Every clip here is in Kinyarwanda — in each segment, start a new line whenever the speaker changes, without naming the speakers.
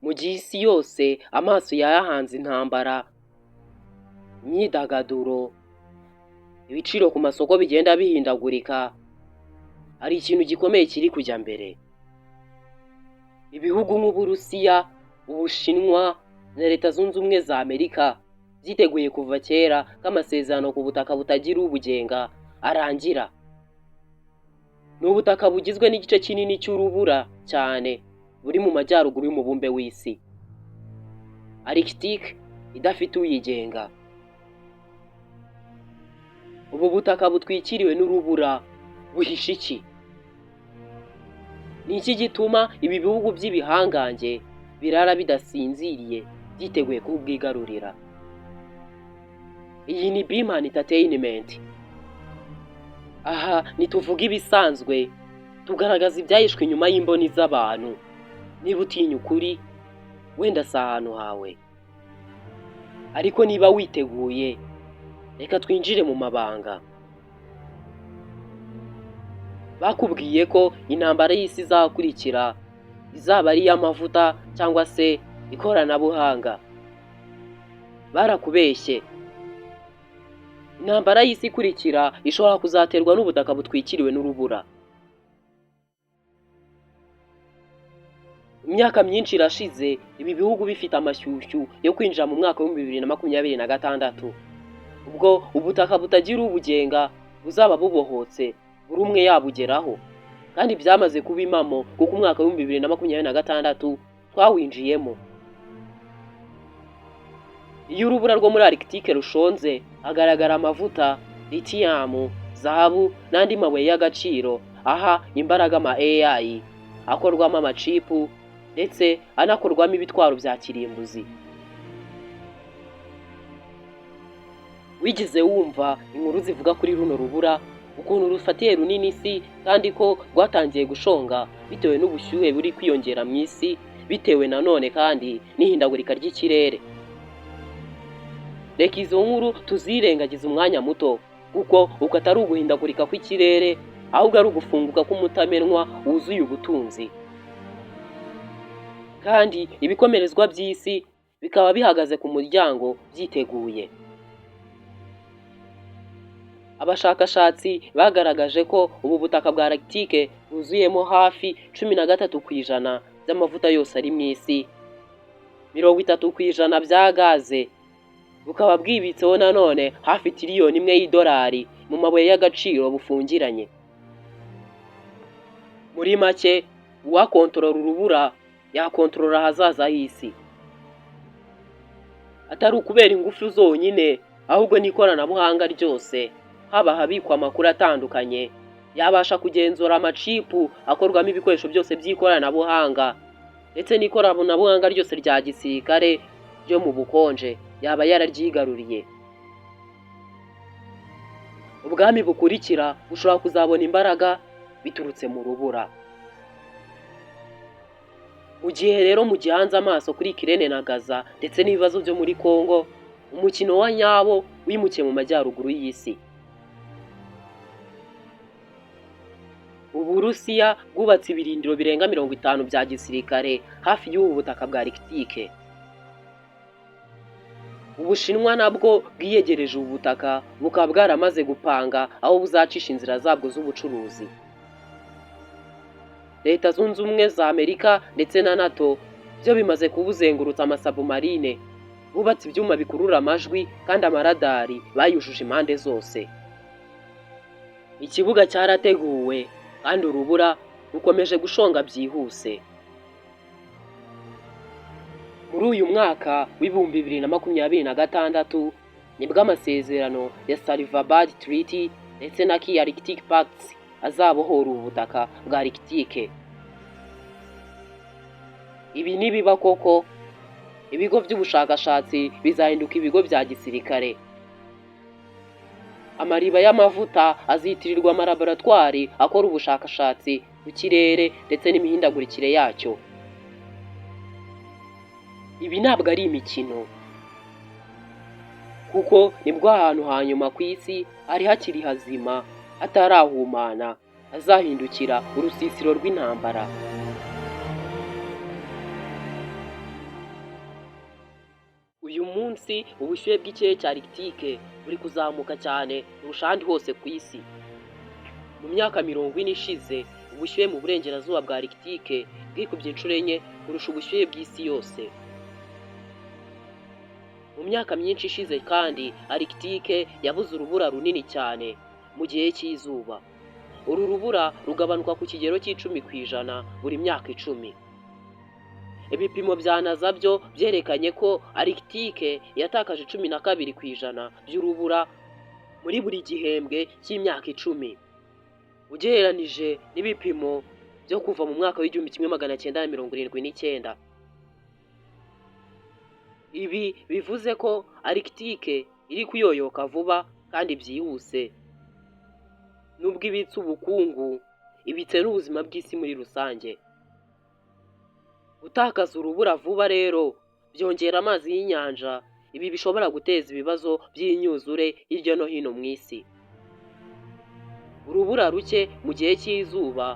mu gihe isi yose amaso yayahanze intambara, imyidagaduro, ibiciro ku masoko bigenda bihindagurika, hari ikintu gikomeye kiri kujya mbere. Ibihugu nk'Uburusiya, Ubushinwa na Leta Zunze Ubumwe za Amerika byiteguye kuva kera ko amasezerano ku butaka butagira ubugenga arangira. Ni ubutaka bugizwe n'igice kinini cy'urubura cyane buri mu majyaruguru y'umubumbe w'isi, Arctique idafite uyigenga. Ubu butaka butwikiriwe n'urubura buhisha iki? Ni iki gituma ibi bihugu by'ibihangange birara bidasinziriye byiteguye kubwigarurira? Iyi ni Bman Entertainment. Aha nituvuga ibisanzwe, tugaragaza ibyahishwe inyuma y'imboni z'abantu. Niba utinya ukuri, wenda si ahantu hawe, ariko niba witeguye, reka twinjire mu mabanga. Bakubwiye ko intambara y'isi izakurikira izaba ari iy'amavuta cyangwa se ikoranabuhanga. Barakubeshye. Intambara y'isi ikurikira ishobora kuzaterwa n'ubutaka butwikiriwe n'urubura. Imyaka myinshi irashize ibi bihugu bifite amashyushyu yo kwinjira mu mwaka wa 2026, ubwo ubutaka butagira ubugenga buzaba bubohotse buri umwe yabugeraho, kandi byamaze kuba impamo kuko umwaka wa 2026 twawinjiyemo. Iyo urubura rwo muri Arctique rushonze, hagaragara amavuta, lithium, zahabu n'andi mabuye y'agaciro aha imbaraga ama AI akorwamo amachipu ndetse anakorwamo ibitwaro bya kirimbuzi. Wigeze wumva inkuru zivuga kuri runo rubura ukuntu rufatiye runini isi kandi ko rwatangiye gushonga bitewe n'ubushyuhe buri kwiyongera mu isi, bitewe nanone kandi n'ihindagurika ry'ikirere? Reka izo nkuru tuzirengagiza umwanya muto, kuko uko atari uguhindagurika kw'ikirere ahubwo ari ugufunguka k'umutamenwa wuzuye ubutunzi. Kandi ibikomerezwa by'isi bikaba bihagaze ku muryango byiteguye. Abashakashatsi bagaragaje ko ubu butaka bwa Arctique bwuzuyemo hafi 13% by'amavuta yose ari mu isi, 30% bya gaze, bukaba bwibitseho nanone hafi tiriyoni imwe y'idolari mu mabuye y'agaciro bufungiranye. Muri make, uwakontorora urubura yakontorora ahazaza h'isi. Atari ukubera ingufu zonyine, ahubwo n'ikoranabuhanga ryose, haba habikwa amakuru atandukanye, yabasha kugenzura amachipu akorwamo ibikoresho byose by'ikoranabuhanga, ndetse n'ikoranabuhanga ryose rya gisirikare ryo mu bukonje yaba yararyigaruriye. Ubwami bukurikira bushobora kuzabona imbaraga biturutse mu rubura. Mu gihe rero mugihanze amaso kuri Ukraine na Gaza ndetse n'ibibazo byo muri Congo, umukino wa nyawo wimukiye mu majyaruguru y'isi. Uburusiya bwubatse ibirindiro birenga 50 bya gisirikare hafi y'ubu butaka bwa Arctique. Ubushinwa nabwo bwiyegereje ubu butaka, bukaba bwaramaze gupanga aho buzacisha inzira zabwo z'ubucuruzi. Leta Zunze Ubumwe za Amerika ndetse na NATO byo bimaze kubuzengurutsa amasabumarine, bubatse ibyuma bikurura amajwi kandi amaradari bayujuje impande zose. Ikibuga cyarateguwe kandi urubura rukomeje gushonga byihuse. Muri uyu mwaka w'ibihumbi 2026 nibwo amasezerano ya Svalbard Treaty ndetse na Key Arctic Pact azabohora ubutaka bwa Arctique. Ibi nibiba koko, ibigo by'ubushakashatsi bizahinduka ibigo bya gisirikare. Amariba y'amavuta azitirirwa amalaboratwari akora ubushakashatsi ku kirere ndetse n'imihindagurikire yacyo. Ibi ntabwo ari imikino, kuko nibwo ahantu hanyuma ku isi hari hakiri hazima hatarahumana hazahindukira urusisiro rw'intambara. munsi ubushyuhe bw'ikirere cya Arctique buri kuzamuka cyane kurusha ahandi hose ku isi. Mu myaka 40 ishize ubushyuhe mu burengerazuba bwa Arctique bwikubye inshuro enye kurusha ubushyuhe bw'isi yose. Mu myaka myinshi ishize kandi Arctique yabuze urubura runini cyane mu gihe cy'izuba. Uru rubura rugabanuka ku kigero c'10% buri myaka 10. Ibipimo bya NASA byo byerekanye ko Arctique yatakaje 12% by'urubura muri buri gihembwe cy'imyaka 10. Ugereranije n'ibipimo byo kuva mu mwaka w'1979. Ibi bivuze ko Arctique iri kuyoyoka vuba kandi byihuse. Nubwo ibitse ubukungu, ibitse n'ubuzima bw'isi muri rusange. Gutakaza urubura vuba rero byongera amazi y'inyanja, ibi bishobora guteza ibibazo by'imyuzure hirya no hino mu isi. Urubura ruke mu gihe cy'izuba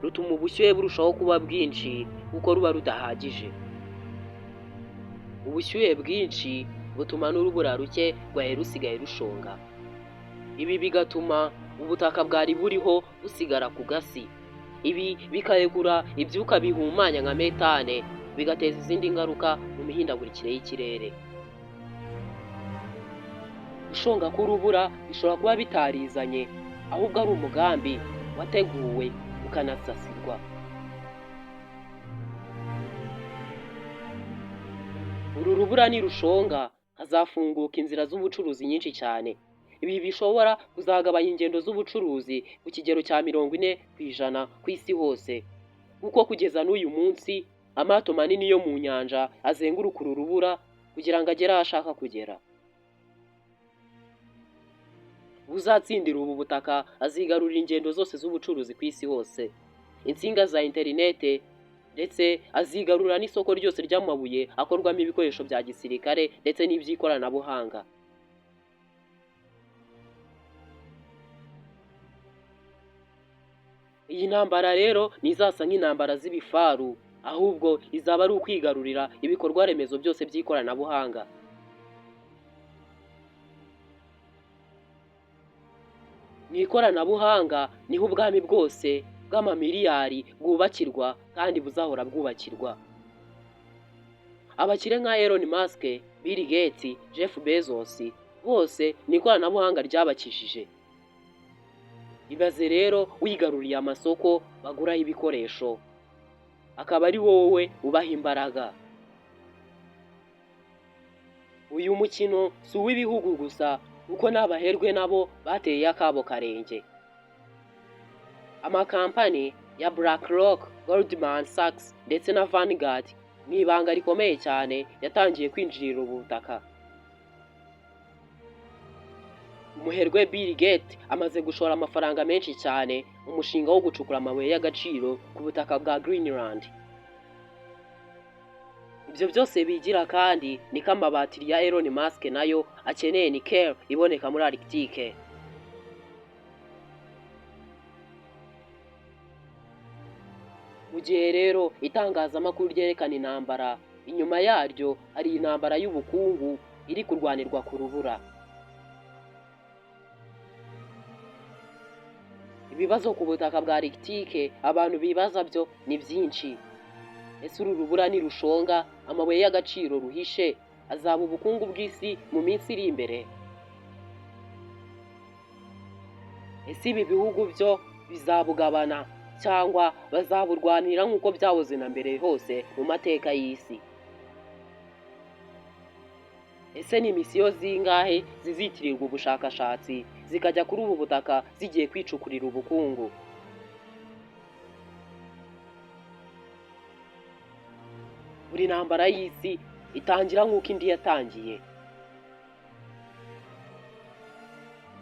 rutuma ubushyuhe burushaho kuba bwinshi kuko ruba rudahagije. Ubushyuhe bwinshi butuma n'urubura ruke rwaye rusigaye rushonga. Ibi bigatuma ubutaka bwari buriho busigara ku gasi. Ibi bikarekura ibyuka bihumanya nka metane, bigateza izindi ngaruka mu mihindagurikire y'ikirere. Gushonga k'urubura bishobora kuba bitarizanye, ahubwo ari umugambi wateguwe ukanasasirwa. Uru rubura nirushonga hazafunguka inzira z'ubucuruzi nyinshi cyane. Ibi bishobora kuzagabanya ingendo z'ubucuruzi ku kigero cya 40% ku isi hose, kuko kugeza n'uyu munsi amato manini yo mu nyanja azenguruka uru rubura kugira ngo agere aho ashaka kugera. Uzatsindira ubu butaka azigarurira ingendo zose z'ubucuruzi ku isi hose, insinga za interinete, ndetse azigarura n'isoko ryose ry'amabuye akorwamo ibikoresho bya gisirikare ndetse n'iby'ikoranabuhanga. Iyi ntambara rero ntizasa nk'intambara z'ibifaru, ahubwo izaba ari ukwigarurira ibikorwa remezo byose by'ikoranabuhanga. Mu ikoranabuhanga niho ubwami bwose bw'amamiliyari bwubakirwa kandi buzahora bwubakirwa. Abakire nka Elon Musk, Bill Gates, Jeff Bezos bose ni ikoranabuhanga ryabakishije. Ibaze rero wigaruriye amasoko baguraho ibikoresho, akaba ari wowe ubaha imbaraga. Uyu mukino si uw'ibihugu gusa, kuko n'abaherwe nabo bateye akabo karenge. Amakampani ya BlackRock, Goldman Sachs ndetse na Vanguard mu ibanga rikomeye cyane yatangiye kwinjirira ubutaka. Umuherwe Bill Gates amaze gushora amafaranga menshi cyane mu mushinga wo gucukura amabuye y'agaciro ku butaka bwa Greenland. Ibyo byose bigira kandi niko amabatiri ya Elon Musk nayo akeneye nickel iboneka muri Arctique. Mu gihe rero itangazamakuru ryerekana intambara, inyuma yaryo hari intambara y'ubukungu iri kurwanirwa ku rubura. Ibibazo ku butaka bwa Arctique abantu bibaza byo ni byinshi. Ese uru rubura nirushonga amabuye y'agaciro ruhishe azaba ubukungu bw'isi mu minsi iri imbere? Ese ibi bihugu byo bizabugabana cyangwa bazaburwanira nk'uko byahoze na mbere hose mu mateka y'isi? Ese ni misiyo zingahe zizitirirwa ubushakashatsi zikajya kuri ubu butaka zigiye kwicukurira ubukungu? Buri ntambara y'isi itangira nk'uko indi yatangiye.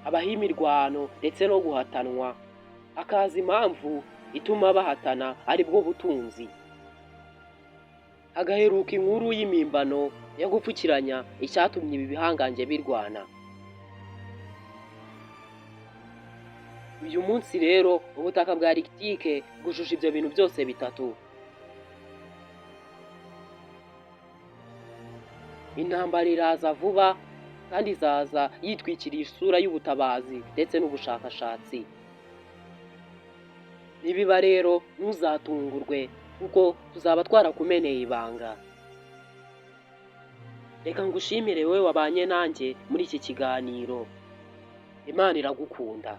Habaho imirwano ndetse no guhatanwa, hakaza impamvu ituma bahatana ari bwo butunzi. Hagaheruka inkuru y'imimbano yo gupfukiranya icyatumye ibi bihangange birwana. Uyu munsi rero ubutaka bwa Arctique bwujuje ibyo bintu byose bitatu. intambara iraza vuba kandi izaza yitwikiriye isura y'ubutabazi ndetse n'ubushakashatsi. Nibiba rero ntuzatungurwe kuko tuzaba twarakumeneye ibanga. Reka ngushimire wowe wabanye nanjye muri iki kiganiro. Imana iragukunda.